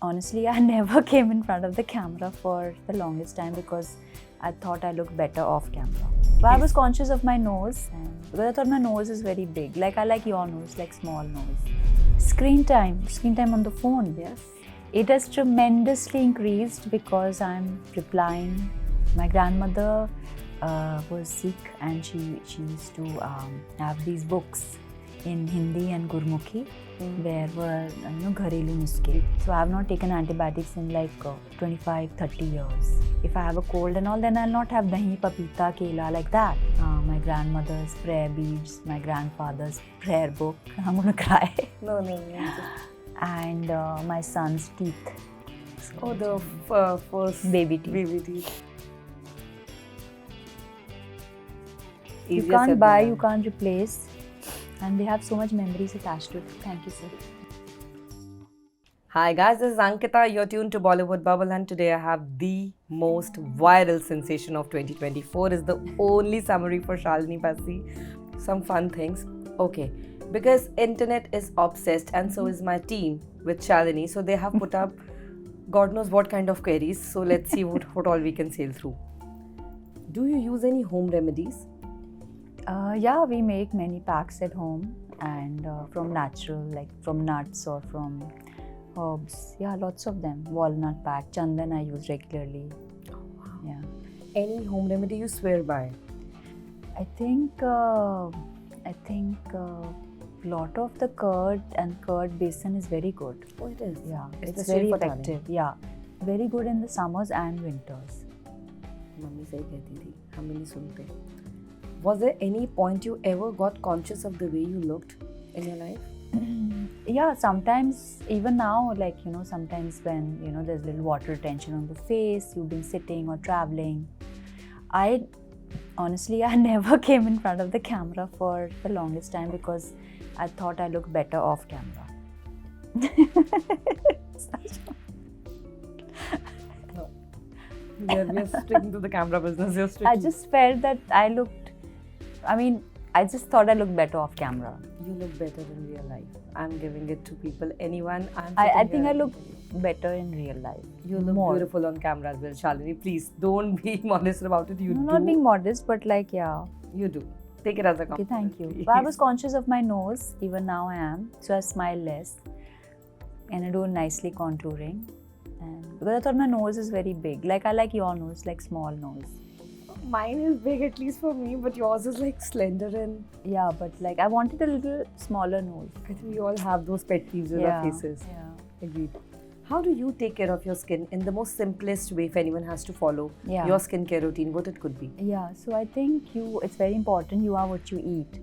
Honestly, I never came in front of the camera for the longest time because I thought I looked better off camera. But I was conscious of my nose because I thought my nose is very big. Like I like your nose, like small nose. Screen time on the phone. Yes. It has tremendously increased because I'm replying. My grandmother was Sikh and she used to have these books in Hindi and Gurmukhi. There were gharelu nuske. So I have not taken antibiotics in like 25-30 years. If I have a cold and all, then I'll not have dahi, papita, kela like that. My grandmother's prayer beads, my grandfather's prayer book. I'm gonna cry. No. And my son's teeth. Oh, the first Baby teeth. Baby teeth. You Easier can't said buy, than you done. can't replace. And they have so much memories attached to it. Thank you, sir. Hi guys, this is Ankita. You're tuned to Bollywood Bubble, and today I have the most viral sensation of 2024 is the only summary for Shalini Passi. Some fun things. Okay, because internet is obsessed and so is my team with Shalini. So they have put up God knows what kind of queries. So let's see what all we can sail through. Do you use any home remedies? Yeah, we make many packs at home and from natural, like from nuts or from herbs. Yeah, lots of them. Walnut pack, chandan I use regularly. Yeah. Any home remedy you swear by? I think lot of the curd and curd basin is very good. Oh, it is. Yeah, it's Especially very for tanning. effective. Yeah, very good in the summers and winters. Mummy सही कहती थी, हम भी नहीं सुनते. Was there any point you ever got conscious of the way you looked in your life? Yeah, sometimes even now, like sometimes when there's little water retention on the face, you've been sitting or traveling. I never came in front of the camera for the longest time because I thought I looked better off camera. No. We're sticking to the camera business. You're sticking. I just felt that I just thought I looked better off camera. You look better in real life. I'm giving it to people. Anyone. I think I look better in real life. You look more. beautiful on camera as well, Shalini. Please don't be modest about it. You No, do. not being modest, but like, yeah. You do. Take it as a Okay, compliment. thank you. But I was conscious of my nose, even now I am. So I smile less and I do nicely contouring. And because I thought my nose is very big. Like I like your nose, like small nose. Mine is big, at least for me, but yours is like slender and Yeah, but like I wanted a little smaller nose. I think we all have those pet peeves with our faces. Yeah. Agreed. How do you take care of your skin in the most simplest way if anyone has to follow Yeah. your skincare routine, what it could be? Yeah, so I think it's very important you are what you eat.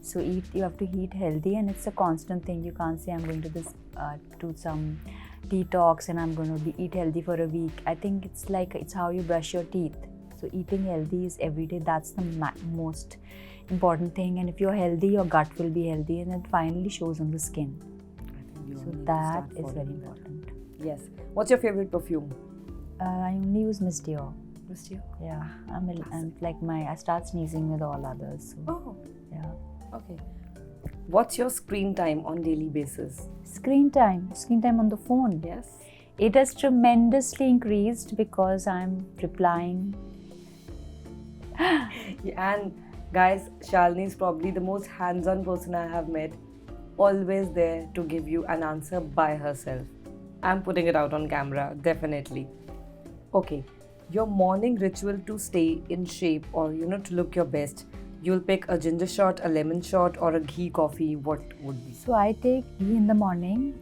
So you have to eat healthy and it's a constant thing. You can't say I'm going to do some detox and I'm going to eat healthy for a week. I think it's how you brush your teeth. So eating healthy is every day. That's the most important thing. And if you're healthy, your gut will be healthy and it finally shows on the skin. So that is very important. Yes. What's your favorite perfume? I only use Miss Dior. Miss Dior? Yeah, I'm like I start sneezing with all others. So, Oh, yeah. okay. What's your screen time on daily basis? Screen time on the phone. Yes. It has tremendously increased because I'm replying. And guys, Shalini is probably the most hands-on person I have met. Always there to give you an answer by herself. I'm putting it out on camera, definitely. Okay, your morning ritual to stay in shape or to look your best. You'll pick a ginger shot, a lemon shot, or a ghee coffee. What would be? So I take ghee in the morning,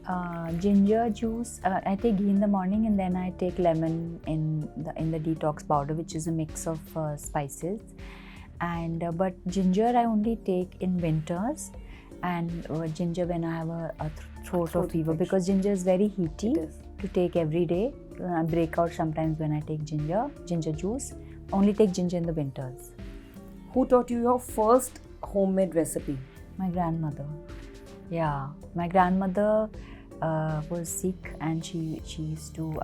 ginger juice. I take ghee in the morning and then I take lemon in the detox powder, which is a mix of spices. And but ginger I only take in winters, and ginger when I have a throat or fever, because ginger is very heaty to take every day. I break out sometimes when I take ginger juice. Only take ginger in the winters. Who taught you your first homemade recipe? My grandmother. Yeah, my grandmother was Sikh and she used to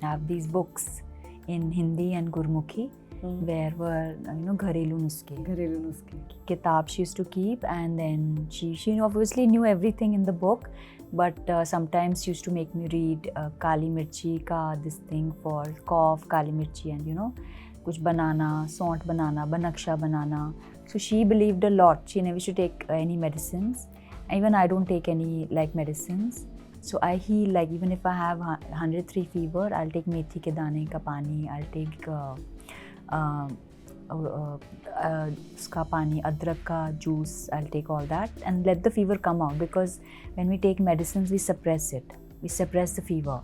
have these books in Hindi and Gurmukhi. Where were gharelu nuske. Kitab she used to keep, and then she obviously knew everything in the book, but sometimes used to make me read Kali Mirchi ka this thing for cough, Kali Mirchi, and kuch banana, saunt banana, banaksha banana. So she believed a lot. She never used to take any medicines. Even I don't take any medicines. So I heal, even if I have 103 fever, I'll take methi ke dane ka pani, I'll take uska pani, adrak ka juice, I'll take all that and let the fever come out, because when we take medicines, we suppress it. We suppress the fever.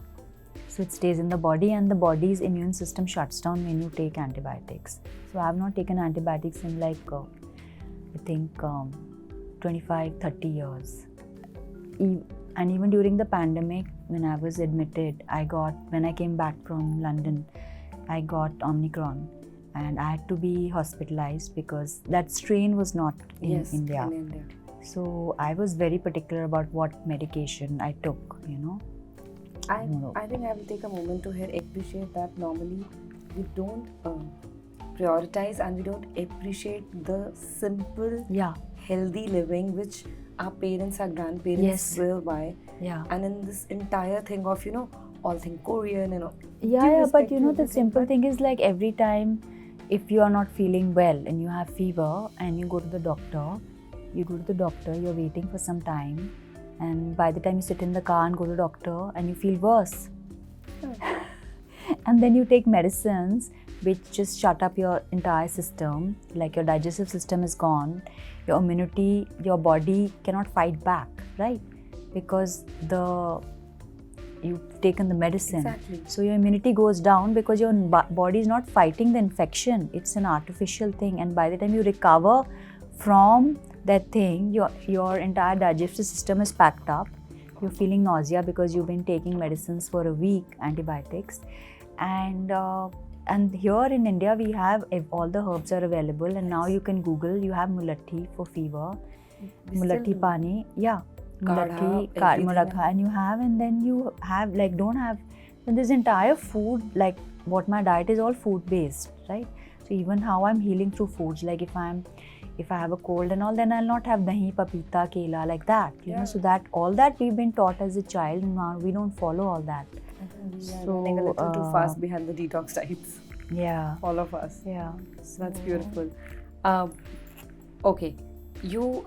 So it stays in the body and the body's immune system shuts down when you take antibiotics. So I have not taken antibiotics in I think 25-30 years. And even during the pandemic, when I was admitted, when I came back from London, I got Omicron and I had to be hospitalized because that strain was not in India. In India. So I was very particular about what medication I took, I think I will take a moment to here appreciate that normally we don't prioritize and we don't appreciate the simple, healthy living which our parents, our grandparents will buy. Yeah. And in this entire thing of, all things Korean and all. But the simple thing is every time if you are not feeling well and you have fever and you go to the doctor, you're waiting for some time, and by the time you sit in the car and go to the doctor and you feel worse. And then you take medicines which just shut up your entire system, your digestive system is gone, your immunity, your body cannot fight back, right? Because you've taken the medicine. Exactly. So your immunity goes down because your body is not fighting the infection. It's an artificial thing, and by the time you recover from that thing, your entire digestive system is packed up. You're feeling nausea because you've been taking medicines for a week, antibiotics, and here in India we have all the herbs are available, and now you can Google. You have mulatti for fever, mulatti pani, mulatti, murakha, and then you have then this entire food, what my diet is all food based, right? So even how I'm healing through foods, if I have a cold and all, then I'll not have dahi, papita, kela, like that, so that all that we've been taught as a child, now we don't follow all that. I think we are running a little too fast behind the detox diets. Yeah. All of us. Yeah. So that's beautiful. Okay. You,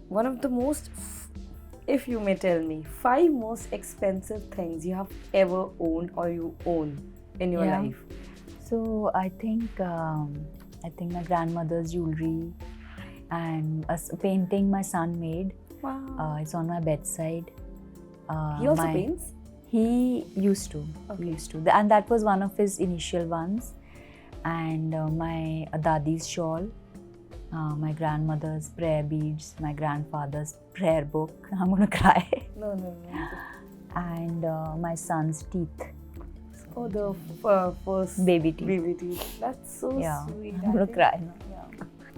one of the most, if you may tell me, 5 most expensive things you have ever owned or you own in your life. So I think my grandmother's jewelry and a painting my son made. Wow. It's on my bedside. He also paints? He used to. Okay. He used to. And that was one of his initial ones. And my dadi's shawl, my grandmother's prayer beads, my grandfather's prayer book. I'm going to cry. No. And my son's teeth. Oh, the first baby teeth. That's so sweet. I'm going to cry now. Yeah.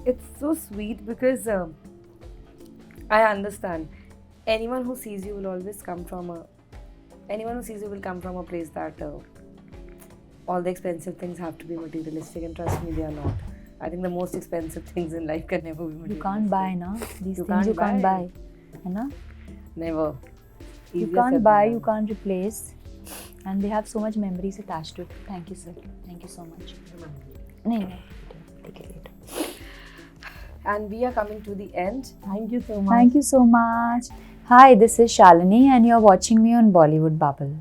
It's so sweet because I understand. Anyone who sees you will always come from a place that all the expensive things have to be materialistic, and trust me, they are not. I think the most expensive things in life can never be materialistic. You can't buy, na? These things you can't buy. Na? Never. You can't buy, you can't replace. And they have so much memories attached to it. Thank you, sir. Thank you so much. No. Take it later. And we are coming to the end. Thank you so much. Thank you so much. Hi, this is Shalini and you're watching me on Bollywood Bubble.